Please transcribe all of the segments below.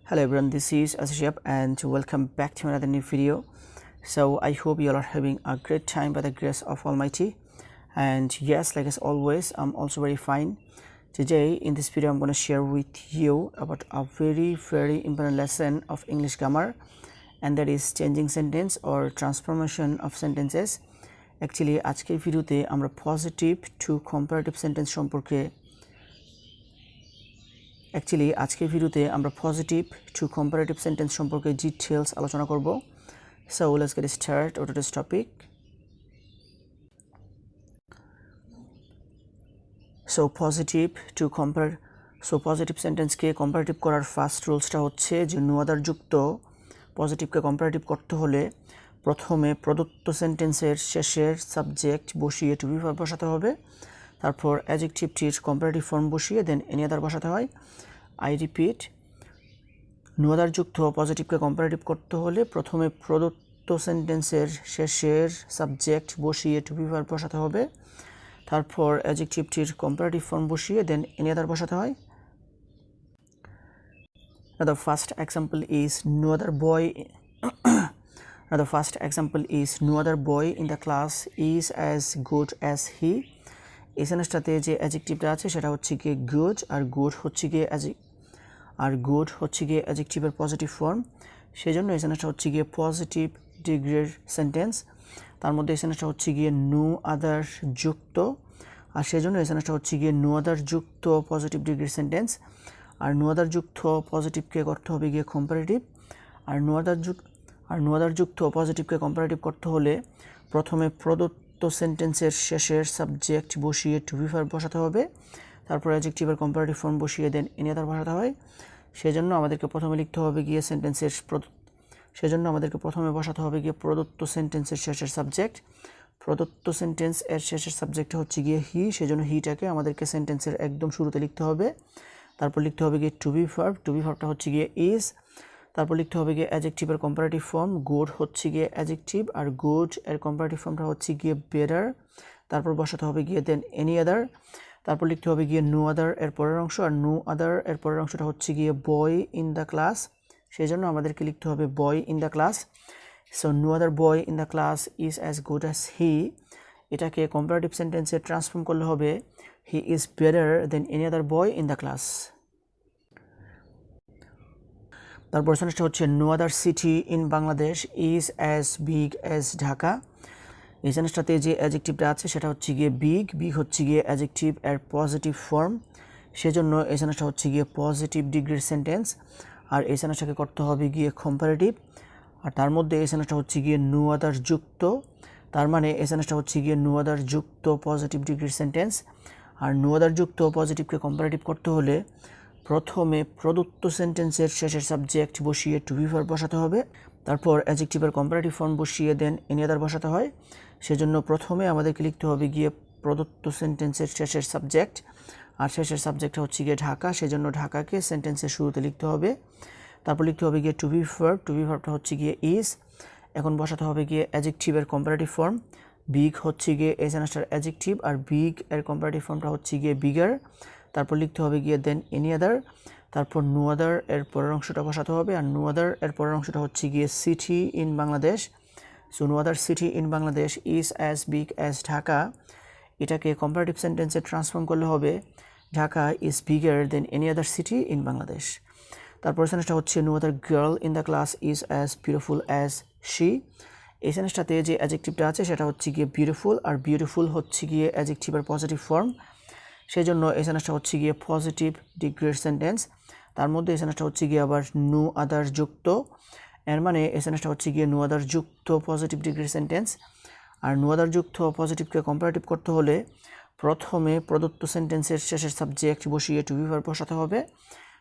Hello everyone, this is Ashish and welcome back to another new video. So I hope you all are having a great time by the grace of Almighty. And yes, like as always, I'm also very fine. Today in this video I'm going to share with you about a very important lesson of English grammar, and that is changing sentence or transformation of sentences. Actually আজকের ভিডিওতে আমরা positive to comparative sentence সম্পর্কে আজকের ভিডিওতে আমরা positive to comparative sentence সম্পর্কে details আলোচনা করব। So let's get start with this topic. So positive সেন্টেন্সকে কম্পারেটিভ করার ফার্স্ট রুলসটা হচ্ছে যে নো আদার যুক্ত পজিটিভকে কম্পারেটিভ করতে হলে প্রথমে প্রদত্ত সেন্টেন্সের শেষের সাবজেক্ট বসিয়ে টু বি ভার্ব বসাতে হবে, তারপর অ্যাডজেক্টিভটির কম্পারেটিভ ফর্ম বসিয়ে দেন এনি আদার বসাতে হয়। আই রিপিট, নো আদার যুক্ত পজিটিভকে কম্পারেটিভ করতে হলে প্রথমে প্রদত্ত সেন্টেন্সের শেষের সাবজেক্ট বসিয়ে টু বি ভার্ব বসাতে হবে, তারপর অ্যাডজেক্টিভটির কম্পারেটিভ ফর্ম বসিয়ে দেন এনি আদার বসাতে হয়। Now the first example is no other boy in the class is as good as he. এই সেন্টেন্সটাতে যে অ্যাডজেক্টিভটা আছে সেটা হচ্ছে গিয়ে গুড, আর গুড হচ্ছে গিয়ে অ্যাডজেক্টিভের পজিটিভ ফর্ম। সেই জন্য এই সেন্টেন্সটা হচ্ছে গিয়ে পজিটিভ ডিগ্রির সেন্টেন্স। তার মধ্যে এই সেন্টেন্সটা হচ্ছে গিয়ে নো আদার যুক্ত, আর সেই জন্য এই সেন্টেন্সটা হচ্ছে গিয়ে নো আদার যুক্ত পজিটিভ ডিগ্রির সেন্টেন্স। আর নো আদার যুক্ত পজিটিভকে করতে হবে গিয়ে কম্পারেটিভ। আর নো আদার যুক্ত পজিটিভকে কম্পারেটিভ করতে হলে প্রথমে প্রদত্ত সেন্টেন্সের শেষের সাবজেক্ট বসিয়ে টু বি ভার্ব বসাতে হবে, তারপর অ্যাডজেক্টিভের কম্পারেটিভ ফর্ম বসিয়ে দেন এনি আদার বসাতে হয়। সেজন্য আমাদেরকে প্রথমে বসাতে হবে গিয়ে প্রদত্ত সেন্টেন্সের শেষের সাবজেক্ট। প্রদত্ত সেন্টেন্স এর শেষের সাবজেক্ট হচ্ছে গিয়ে হি, সেজন্য হিটাকে আমাদেরকে সেন্টেন্সের একদম শুরুতে লিখতে হবে। তারপর লিখতে হবে গিয়ে টু বি ভার্বটা হচ্ছে গিয়ে ইজ। তারপর লিখতে হবে গিয়ে অ্যাডজেক্টিভের কম্পারেটিভ ফর্ম, গুড হচ্ছে গিয়ে অ্যাডজেক্টিভ, আর গুড এর কম্পারেটিভ ফর্মটা হচ্ছে গিয়ে বেটার। তারপর বসাতে হবে গিয়ে দেন এনি আদার। তারপর লিখতে হবে গিয়ে নো আদার এর পরের অংশ, আর নো আদার এর পরের অংশটা হচ্ছে গিয়ে বয় ইন দ্য ক্লাস। সেই জন্য আমাদেরকে লিখতে হবে boy in the class. So no other boy in the class is as good as he. এটাকে কম্পারেটিভ সেন্টেন্সে ট্রান্সফর্ম করলে হবে he is better than any other boy in the class. তারপর সেন্টেন্সটা হচ্ছে no other city in Bangladesh is as big as Dhaka. এই সেন্টেন্সটাতে যে অ্যাডজেক্টিভটা আছে সেটা হচ্ছে গিয়ে বিগ হচ্ছে গিয়ে অ্যাডজেক্টিভ এর পজিটিভ ফর্ম। সেজন্য এই সেন্টেন্সটা হচ্ছে গিয়ে পজিটিভ ডিগ্রির সেন্টেন্স, আর এই সেন্টেন্সটাকে করতে হবে গিয়ে কম্পারেটিভ। আর তার মধ্যে এই সেন্টেন্সটা হচ্ছে গিয়ে নো আদার যুক্ত, তার মানে এই সেন্টেন্সটা হচ্ছে গিয়ে নো আদার যুক্ত পজিটিভ ডিগ্রির সেন্টেন্স। আর নো আদার যুক্ত পজিটিভকে কম্পারেটিভ করতে হলে প্রথমে প্রদত্ত সেন্টেন্সের শেষের সাবজেক্ট বসিয়ে টু বি ভার্ব বসাতে হবে, তারপর অ্যাডজেক্টিভের কম্পারেটিভ ফর্ম বসিয়ে দেন এনি আদার বসাতে হয়। সেজন্য প্রথমে আমাদেরকে লিখতে হবে গিয়ে প্রদত্ত সেন্টেন্সের শেষের সাবজেক্ট, আর শেষের সাবজেক্টটা হচ্ছে গিয়ে ঢাকা, সেজন্য ঢাকাকে সেন্টেন্সের শুরুতে লিখতে হবে। তারপর লিখতে হবে গিয়ে টু বি ভার্বটা হচ্ছে গিয়ে ইজ। এখন বসাতে হবে গিয়ে অ্যাডজেক্টিভের কম্পারেটিভ ফর্ম। বিগ হচ্ছে গিয়ে এই সেন্টেন্সটার অ্যাডজেক্টিভ, আর বিগ এর কম্পারেটিভ ফর্মটা হচ্ছে গিয়ে বিগার। তারপর লিখতে হবে গিয়ে দেন এনি আদার। তারপর নো আদার এর পরের অংশটা বসাতে হবে, আর নো আদার এর পরের অংশটা হচ্ছে গিয়ে city in Bangladesh. So no other city in Bangladesh is as big as Dhaka. এটাকে কম্পারেটিভ সেন্টেন্সে ট্রান্সফর্ম করলে হবে Dhaka is bigger than any other city in Bangladesh. তারপর সেন্টেন্সটা হচ্ছে no other girl in the class is as beautiful as she. এই সেন্টেন্সটাতে যে অ্যাডজেক্টিভটা আছে সেটা হচ্ছে গিয়ে বিউটিফুল, আর বিউটিফুল হচ্ছে গিয়ে অ্যাডজেক্টিভের পজিটিভ ফর্ম। সেই জন্য এই সেন্টেন্সটা হচ্ছে গিয়ে পজিটিভ ডিগ্রির সেন্টেন্স। তার মধ্যে এই সেন্টেন্সটা হচ্ছে গিয়ে আবার নো আদার যুক্ত, এর মানে এই সেন্টেন্সটা হচ্ছে গিয়ে নো আদার যুক্ত পজিটিভ ডিগ্রির সেন্টেন্স। আর নো আদার যুক্ত পজিটিভকে কম্পারেটিভ করতে হলে প্রথমে প্রদত্ত সেন্টেন্সের শেষের সাবজেক্ট বসিয়ে টু বি ভার্ব বসাতে হবে,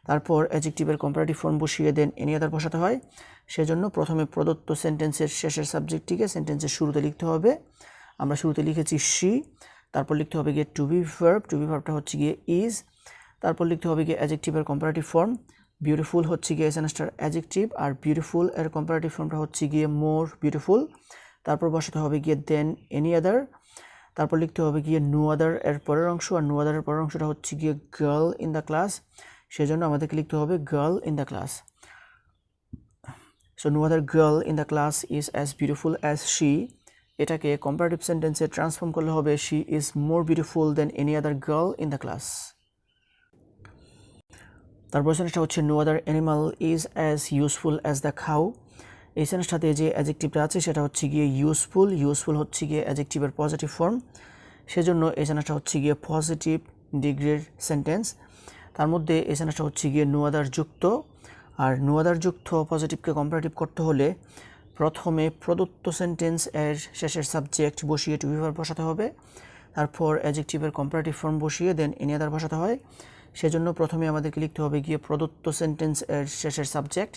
তারপর অ্যাডজেক্টিভের কম্পারেটিভ ফর্ম বসিয়ে দেন এনি আদার বসাতে হয়। সেজন্য প্রথমে প্রদত্ত সেন্টেন্সের শেষের সাবজেক্টটিকে সেন্টেন্সের শুরুতে লিখতে হবে। আমরা শুরুতে লিখেছি শি। তারপর লিখতে হবে গিয়ে টু বি ভার্বটা হচ্ছে গিয়ে ইজ। তারপর লিখতে হবে গিয়ে অ্যাডজেক্টিভের কম্পারেটিভ ফর্ম। বিউটিফুল হচ্ছে গিয়ে সেন্টেন্সটার অ্যাডজেক্টিভ, আর বিউটিফুল এর কম্পারেটিভ ফর্মটা হচ্ছে গিয়ে মোর বিউটিফুল। তারপর বসাতে হবে গিয়ে দেন এনি আদার। তারপর লিখতে হবে গিয়ে নো আদার এর পরের অংশ, আর নো আদার এর পরের অংশটা হচ্ছে গিয়ে গার্ল ইন দ্য ক্লাস। সেজন্য আমাদেরকে লিখতে হবে girl in the class. So no other girl in the class is as beautiful as she, এটাকে কম্পারেটিভ সেন্টেন্সে ট্রান্সফর্ম করলে হবে she is more beautiful than any other girl in the class. তারপর সেন্টেন্সটা হচ্ছে no other animal is as useful as the cow. এই সেন্টেন্সটাতে যে অ্যাডজেক্টিভটা আছে সেটা হচ্ছে গিয়ে ইউজফুল। ইউজফুল হচ্ছে গিয়ে অ্যাডজেক্টিভের পজিটিভ ফর্ম, সেজন্য এই সেন্টেন্সটা হচ্ছে গিয়ে পজিটিভ ডিগ্রির সেন্টেন্স। তার মধ্যে এই সেন্টেন্সটা হচ্ছে গিয়ে নো আদার যুক্ত, আর নো আদার যুক্ত পজিটিভকে কম্পারেটিভ করতে হলে প্রথমে প্রদত্ত সেন্টেন্স এর শেষের সাবজেক্ট বসিয়ে টু বি ভার্ব বসাতে হবে, তারপর অ্যাডজেক্টিভের কম্পারেটিভ ফর্ম বসিয়ে দেন এনি আদার বসাতে হয়। সেজন্য প্রথমে আমাদেরকে লিখতে হবে গিয়ে প্রদত্ত সেন্টেন্স এর শেষের সাবজেক্ট।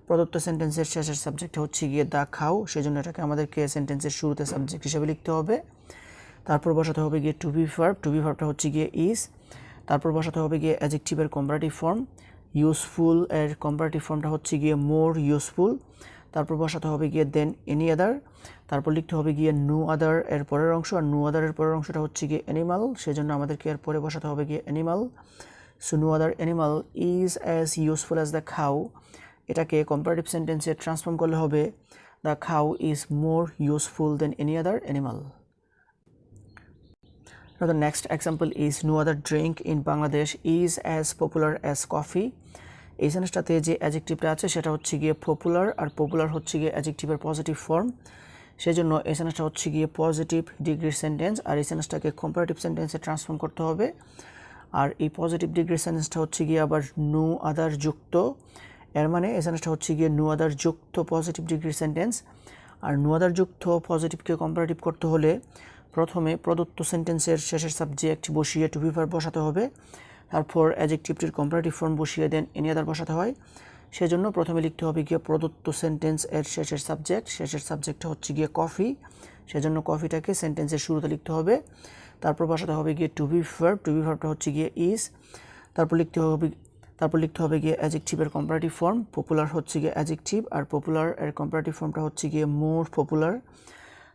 প্রদত্ত সেন্টেন্সের শেষের সাবজেক্ট হচ্ছে গিয়ে দ্য খাও, সেজন্য এটাকে আমাদেরকে সেন্টেন্সের শুরুতে সাবজেক্ট হিসেবে লিখতে হবে। তারপর বসাতে হবে গিয়ে to be verb, to be ভার্বটা হচ্ছে গিয়ে ইজ। তারপর বসাতে হবে গিয়ে অ্যাডজেক্টিভের কম্পারেটিভ ফর্ম, ইউজফুল এর কম্পারেটিভ ফর্মটা হচ্ছে গিয়ে মোর ইউজফুল। তারপর বসাতে হবে গিয়ে দেন এনি আদার। তারপর লিখতে হবে গিয়ে নো আদার এর পরের অংশ, আর নো আদার এর পরের অংশটা হচ্ছে গিয়ে অ্যানিমাল, সেজন্য আমাদেরকে এর পরে বসাতে হবে গিয়ে animal. So no other animal is as useful as the cow, এটাকে কম্পারেটিভ সেন্টেন্সে ট্রান্সফর্ম করলে হবে the cow is more useful than any other animal. Now the next example is no other drink in Bangladesh is as popular as coffee. এই সেন্টেন্সটাতে যে অ্যাডজেক্টিভটা আছে সেটা হচ্ছে গিয়ে পপুলার, আর পপুলার হচ্ছে গিয়ে অ্যাডজেক্টিভের পজিটিভ ফর্ম, সেজন্য এই সেন্টেন্সটা হচ্ছে গিয়ে পজিটিভ ডিগ্রির সেন্টেন্স, আর এই সেন্টেন্সটাকে কম্পারেটিভ সেন্টেন্সে ট্রান্সফর্ম করতে হবে। আর এই পজিটিভ ডিগ্রির সেন্টেন্সটা হচ্ছে গিয়ে আবার নো আদার যুক্ত, এর মানে এই সেন্টেন্সটা হচ্ছে গিয়ে নো আদার যুক্ত পজিটিভ ডিগ্রির সেন্টেন্স। আর নো আদার যুক্ত পজিটিভকে কম্পারেটিভ করতে হলে প্রথমে প্রদত্ত সেন্টেন্সের শেষের সাবজেক্ট বসিয়ে টু বি ভার্ব বসাতে হবে, তারপর অ্যাডজেক্টিভটির কম্পারেটিভ ফর্ম বসিয়ে দেন এনি আদার বসাতে হয়। সেজন্য প্রথমে লিখতে হবে গিয়ে প্রদত্ত সেন্টেন্স এর শেষের সাবজেক্ট, শেষের সাবজেক্টটা হচ্ছে গিয়ে কফি, সেজন্য কফিটাকে সেন্টেন্সের শুরুতে লিখতে হবে। তারপর বসাতে হবে গিয়ে to be verb, to be ভার্বটা হচ্ছে গিয়ে ইজ। তারপর লিখতে হবে গিয়ে অ্যাডজেক্টিভের কম্পারেটিভ ফর্ম, পপুলার হচ্ছে গিয়ে অ্যাডজেক্টিভ, আর পপুলার এর কম্পারেটিভ ফর্মটা হচ্ছে গিয়ে মোর পপুলার।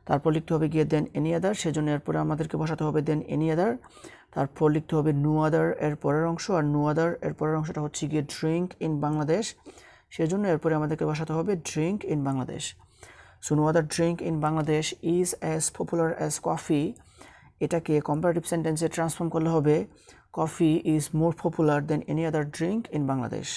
তারপর লিখতে হবে গিয়ে দেন এনি আদার, সেজন্য এরপরে আমাদেরকে বসাতে হবে দেন এনি আদার। তারপর লিখতে হবে নো আদার এর পরের অংশ, আর নো আদার এর পরের অংশটা হচ্ছে গিয়ে ড্রিঙ্ক ইন বাংলাদেশ, সেজন্য এরপরে আমাদেরকে বসাতে হবে drink in Bangladesh. So no other drink in Bangladesh is as popular as coffee, এটাকে কম্পারেটিভ সেন্টেন্সে ট্রান্সফর্ম করলে হবে coffee is more popular than any other drink in Bangladesh.